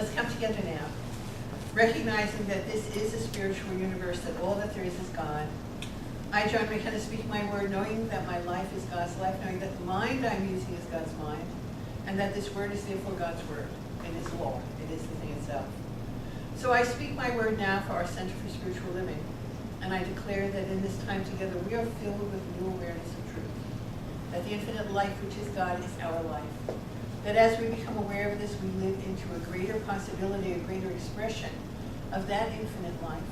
Let's come together now, recognizing that this is a spiritual universe, that all that there is God. I, John McKenna, speak my word, knowing that my life is God's life, knowing that the mind I'm using is God's mind, and that this word is therefore God's word. It is law. It is the thing itself. So I speak my word now for our Center for Spiritual Living, and I declare that in this time together we are filled with new awareness of truth, that the infinite life, which is God, is our life, that as we become aware of this, we live into a greater possibility, a greater expression of that infinite life.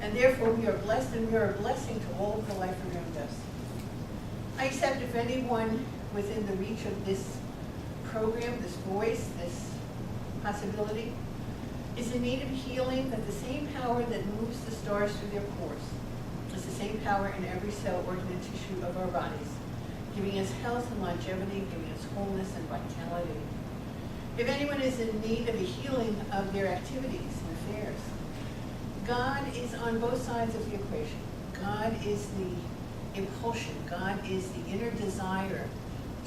And therefore we are blessed, and we are a blessing to all of the life around us. I accept if anyone within the reach of this program, this voice, this possibility, is in need of healing, that the same power that moves the stars through their pores is the same power in every cell, organ, and tissue of our bodies, giving us health and longevity, giving us wholeness and vitality. If anyone is in need of a healing of their activities and affairs, God is on both sides of the equation. God is the impulsion. God is the inner desire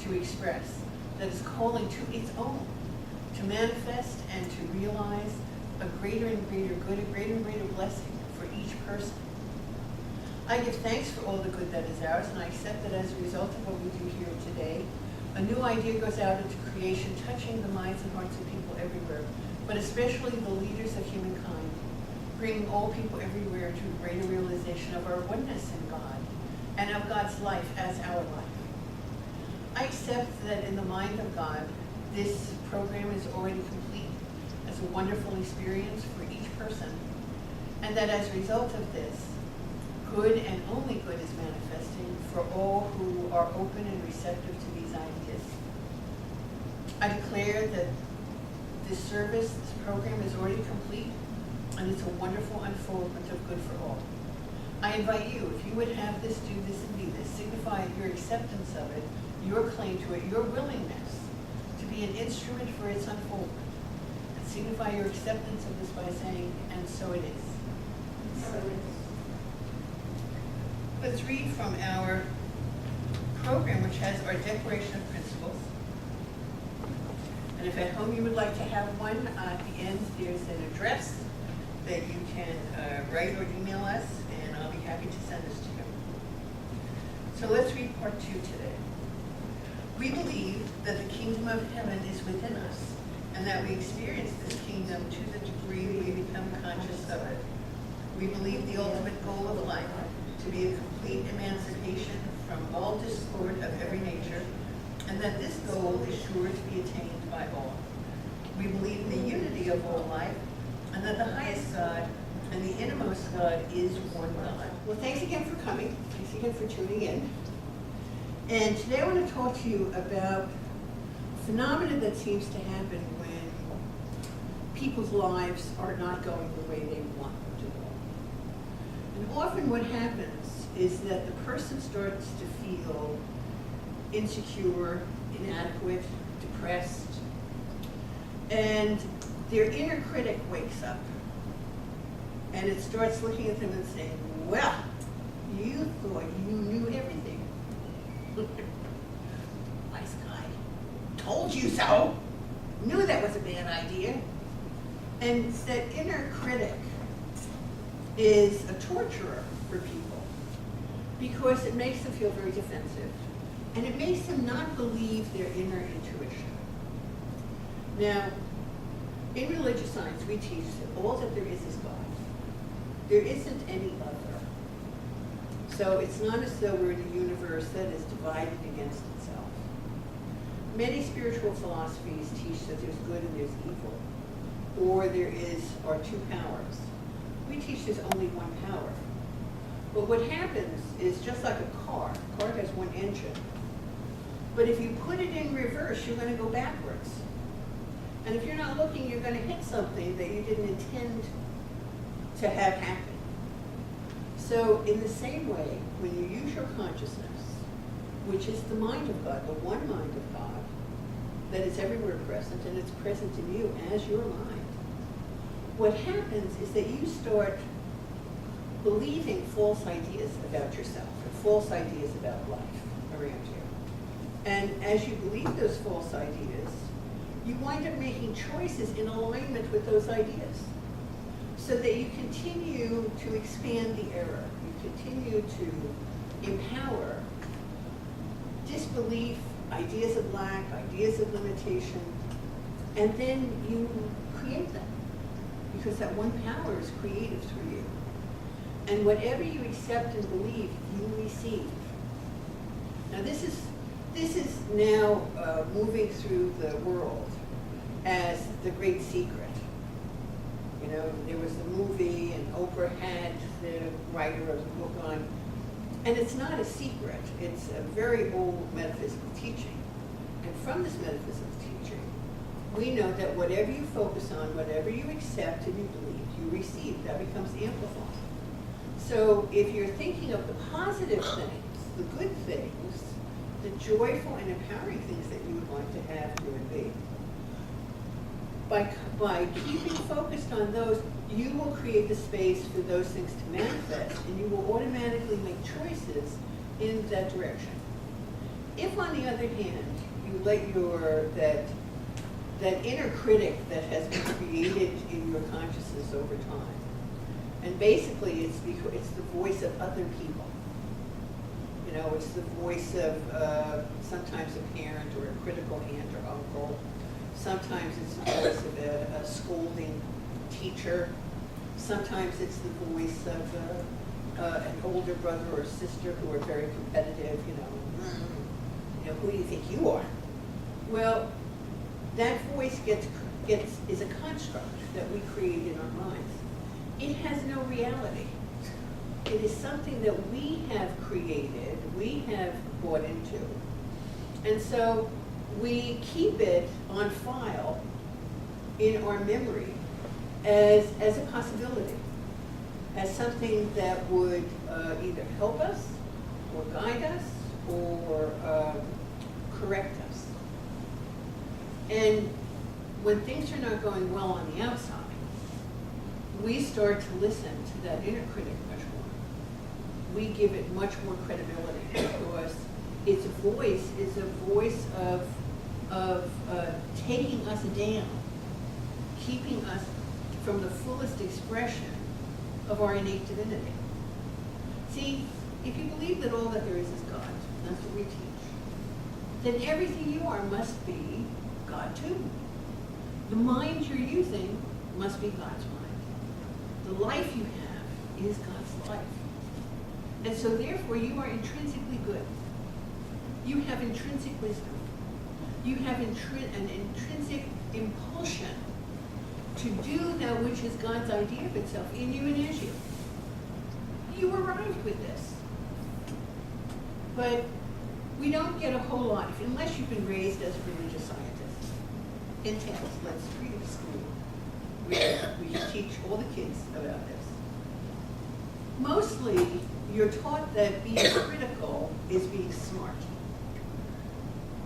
to express that is calling to its own, to manifest and to realize a greater and greater good, a greater and greater blessing for each person. I give thanks for all the good that is ours, and I accept that as a result of what we do here today, a new idea goes out into creation, touching the minds and hearts of people everywhere, but especially the leaders of humankind, bringing all people everywhere to a greater realization of our oneness in God and of God's life as our life. I accept that in the mind of God, this program is already complete as a wonderful experience for each person, and that as a result of this, good and only good is manifesting for all who are open and receptive to these ideas. I declare that this service, this program is already complete, and it's a wonderful unfoldment of good for all. I invite you, if you would have this, do this, and be this, signify your acceptance of it, your claim to it, your willingness to be an instrument for its unfoldment. And signify your acceptance of this by saying, and so it is. And so it is. Let's read from our program, which has our Declaration of Principles. And if at home you would like to have one, at the end there's an address that you can write or email us, and I'll be happy to send this to you. So let's read part 2 today. We believe that the kingdom of heaven is within us, and that we experience this kingdom to the degree we become conscious of it. We believe the ultimate goal of life to be a complete emancipation from all discord of every nature, and that this goal is sure to be attained by all. We believe in the unity of all life, and that the highest God and the innermost God is one God. Well, thanks again for coming. Thanks again for tuning in. And today I want to talk to you about a phenomenon that seems to happen when people's lives are not going the way they want them to go. And often what happens is that the person starts to feel insecure, inadequate, depressed, and their inner critic wakes up, and it starts looking at them and saying, well, you thought you knew everything. Wise guy. Told you so. Knew that was a bad idea. And that inner critic is a torturer for people because it makes them feel very defensive, and it makes them not believe their inner intuition. Now, in religious science, we teach that all that there is God. There isn't any other. So it's not as though we're in a universe that is divided against itself. Many spiritual philosophies teach that there's good and there's evil, or there are two powers. We teach there's only one power. But what happens is, just like a car has one engine. But if you put it in reverse, you're going to go backwards. And if you're not looking, you're going to hit something that you didn't intend to have happen. So in the same way, when you use your consciousness, which is the mind of God, the one mind of God, that is everywhere present, and it's present in you as your mind, what happens is that you start believing false ideas about yourself and false ideas about life around you. And as you believe those false ideas, you wind up making choices in alignment with those ideas, so that you continue to expand the error, you continue to empower disbelief, ideas of lack, ideas of limitation, and then you create them, because that one power is creative through you. And whatever you accept and believe, you receive. Now this is now moving through the world as the great secret. You know, there was the movie, and Oprah had the writer of the book on, and it's not a secret. It's a very old metaphysical teaching. And from this metaphysical teaching, we know that whatever you focus on, whatever you accept and you believe, you receive. That becomes amplified. So if you're thinking of the positive things, the good things, the joyful and empowering things that you would like to have here and be, by keeping focused on those, you will create the space for those things to manifest, and you will automatically make choices in that direction. If, on the other hand, you let that inner critic that has been created in your consciousness over time, and basically it's the voice of other people. You know, it's the voice of sometimes a parent or a critical aunt or uncle. Sometimes it's the voice of a scolding teacher. Sometimes it's the voice of an older brother or sister who are very competitive. You know, who do you think you are? Well, that voice is a construct that we create in our minds. It has no reality. It is something that we have created, we have bought into. And so we keep it on file in our memory as a possibility, as something that would either help us or guide us or correct us. And when things are not going well on the outside, we start to listen to that inner critic much more. We give it much more credibility because its voice is a voice of taking us down, keeping us from the fullest expression of our innate divinity. See, if you believe that all that there is God, that's what we teach, then everything you are must be God too. The mind you're using must be God's mind. The life you have is God's life. And so therefore you are intrinsically good. You have intrinsic wisdom. You have an intrinsic impulsion to do that which is God's idea of itself in you and as you. You arrived with this. But we don't get a whole lot, unless you've been raised as a religious scientist. In Tales, let's read at school. We teach all the kids about this. Mostly, you're taught that being critical is being smart.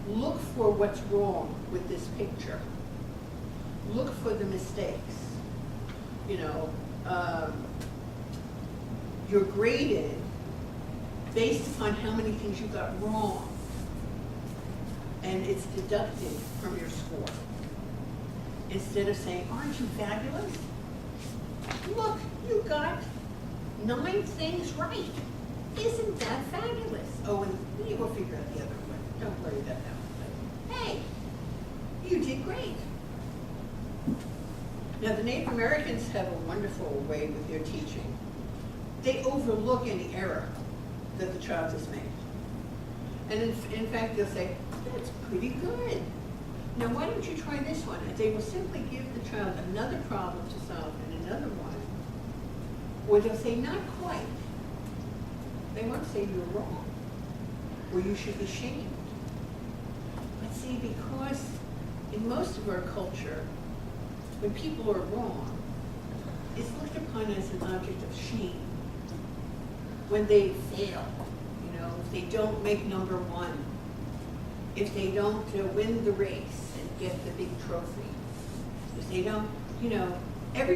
Look for what's wrong with this picture. Look for the mistakes. You know, you're graded based upon how many things you got wrong. And it's deducted from your score. Instead of saying, aren't you fabulous? Look, you got 9 things right. Isn't that fabulous? Oh, and you will figure out the other one. Don't worry about that. But, hey, you did great. Now, the Native Americans have a wonderful way with their teaching. They overlook any error that the child has made. And in fact, they'll say, that's pretty good. Now, why don't you try this one? And they will simply give the child another problem to solve and another one. Or they'll say, not quite. They won't say you're wrong, or you should be shamed. But see, because in most of our culture, when people are wrong, it's looked upon as an object of shame. When they fail, you know, if they don't make number 1, if they don't win the race and get the big trophy, if they don't, you know, every